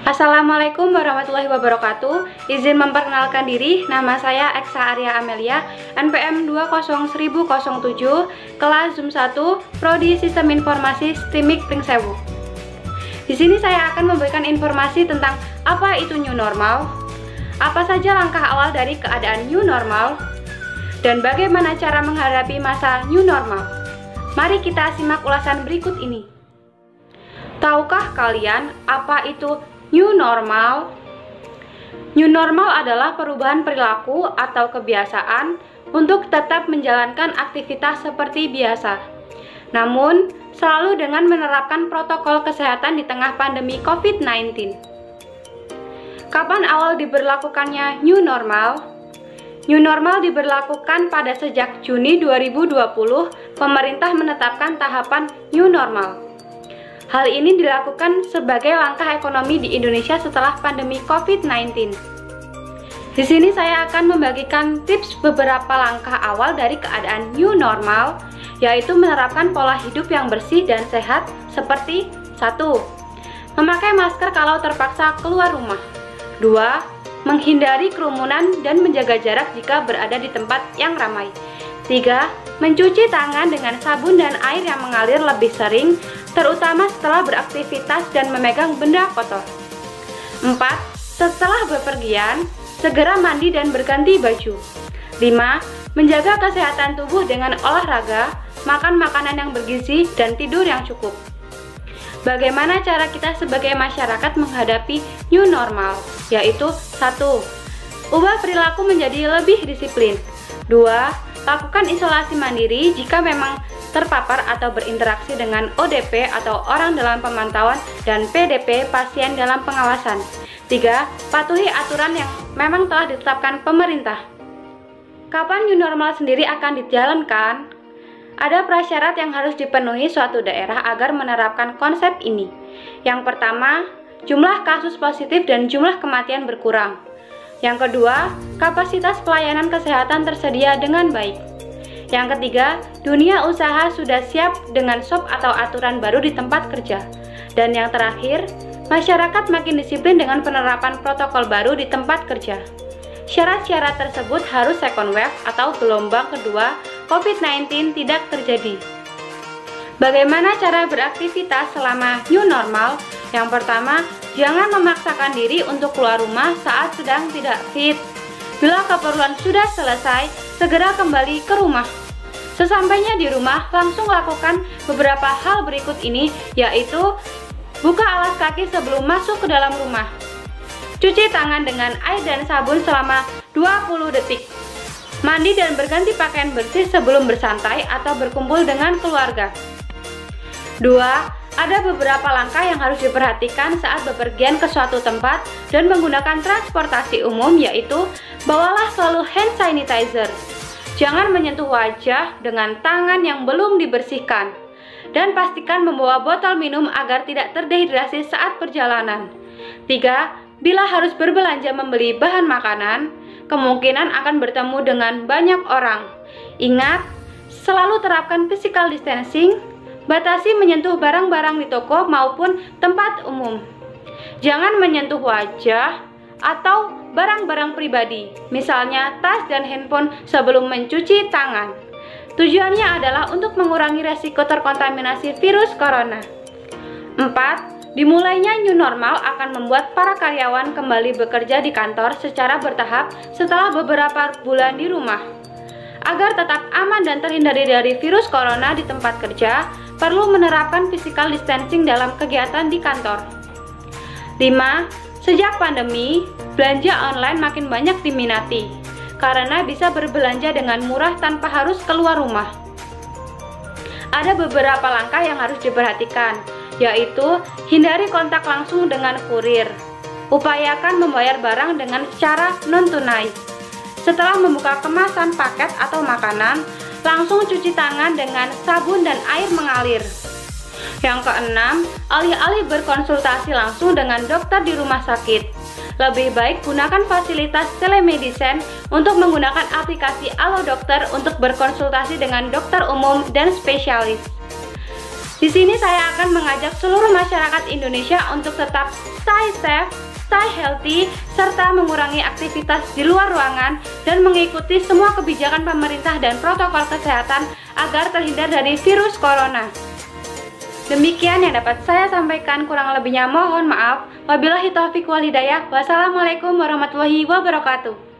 Assalamualaikum warahmatullahi wabarakatuh. Izin memperkenalkan diri, nama saya Eksa Arya Amelia, NPM 20007, kelas Zoom 1, Prodi Sistem Informasi STIMIK Pring Sewu. Di sini saya akan memberikan informasi tentang apa itu new normal, apa saja langkah awal dari keadaan new normal, dan bagaimana cara menghadapi masa new normal. Mari kita simak ulasan berikut ini. Tahukah kalian apa itu new normal? New normal adalah perubahan perilaku atau kebiasaan untuk tetap menjalankan aktivitas seperti biasa, namun selalu dengan menerapkan protokol kesehatan di tengah pandemi COVID-19. Kapan awal diberlakukannya new normal? New normal diberlakukan pada sejak Juni 2020, pemerintah menetapkan tahapan new normal. Hal ini dilakukan sebagai langkah ekonomi di Indonesia setelah pandemi COVID-19. Di sini saya akan membagikan tips beberapa langkah awal dari keadaan new normal, yaitu menerapkan pola hidup yang bersih dan sehat seperti 1. Memakai masker kalau terpaksa keluar rumah. 2. Menghindari kerumunan dan menjaga jarak jika berada di tempat yang ramai. 3. Mencuci tangan dengan sabun dan air yang mengalir lebih sering, terutama setelah beraktivitas dan memegang benda kotor. 4. Setelah bepergian, segera mandi dan berganti baju. 5. Menjaga kesehatan tubuh dengan olahraga, makan makanan yang bergizi, dan tidur yang cukup. Bagaimana cara kita sebagai masyarakat menghadapi new normal? Yaitu 1. Ubah perilaku menjadi lebih disiplin. 2. Lakukan isolasi mandiri jika memang terpapar atau berinteraksi dengan ODP atau orang dalam pemantauan dan PDP pasien dalam pengawasan. 3. Patuhi aturan yang memang telah ditetapkan pemerintah. Kapan new normal sendiri akan dijalankan? Ada prasyarat yang harus dipenuhi suatu daerah agar menerapkan konsep ini. Yang pertama, jumlah kasus positif dan jumlah kematian berkurang. Yang kedua, kapasitas pelayanan kesehatan tersedia dengan baik. Yang ketiga, dunia usaha sudah siap dengan SOP atau aturan baru di tempat kerja. Dan yang terakhir, masyarakat makin disiplin dengan penerapan protokol baru di tempat kerja. Syarat-syarat tersebut harus second wave atau gelombang kedua COVID-19 tidak terjadi. Bagaimana cara beraktivitas selama new normal? Yang pertama, jangan memaksakan diri untuk keluar rumah saat sedang tidak fit. Bila keperluan sudah selesai, segera kembali ke rumah. Sesampainya di rumah, langsung lakukan beberapa hal berikut ini, yaitu buka alas kaki sebelum masuk ke dalam rumah. Cuci tangan dengan air dan sabun selama 20 detik. Mandi dan berganti pakaian bersih sebelum bersantai atau berkumpul dengan keluarga. 2. Ada beberapa langkah yang harus diperhatikan saat bepergian ke suatu tempat dan menggunakan transportasi umum, yaitu bawalah selalu hand sanitizer. Jangan menyentuh wajah dengan tangan yang belum dibersihkan. Dan pastikan membawa botol minum agar tidak terdehidrasi saat perjalanan. 3. Bila harus berbelanja membeli bahan makanan, kemungkinan akan bertemu dengan banyak orang. Ingat, selalu terapkan physical distancing. Batasi menyentuh barang-barang di toko maupun tempat umum. Jangan menyentuh wajah atau barang-barang pribadi, misalnya tas dan handphone sebelum mencuci tangan. Tujuannya adalah untuk mengurangi resiko terkontaminasi virus corona. 4. Dimulainya new normal akan membuat para karyawan kembali bekerja di kantor secara bertahap setelah beberapa bulan di rumah. Agar tetap aman dan terhindari dari virus corona di tempat kerja, perlu menerapkan physical distancing dalam kegiatan di kantor. 5. Sejak pandemi, belanja online makin banyak diminati, karena bisa berbelanja dengan murah tanpa harus keluar rumah. Ada beberapa langkah yang harus diperhatikan, yaitu hindari kontak langsung dengan kurir. Upayakan membayar barang dengan cara non-tunai. Setelah membuka kemasan paket atau makanan, langsung cuci tangan dengan sabun dan air mengalir. Yang keenam, alih-alih berkonsultasi langsung dengan dokter di rumah sakit, lebih baik gunakan fasilitas telemedicine untuk menggunakan aplikasi Alo Dokter untuk berkonsultasi dengan dokter umum dan spesialis. Di sini saya akan mengajak seluruh masyarakat Indonesia untuk tetap stay safe, stay healthy, serta mengurangi aktivitas di luar ruangan dan mengikuti semua kebijakan pemerintah dan protokol kesehatan agar terhindar dari virus corona. Demikian yang dapat saya sampaikan, kurang lebihnya mohon maaf. Wabillahi taufiq wal hidayah. Wassalamualaikum warahmatullahi wabarakatuh.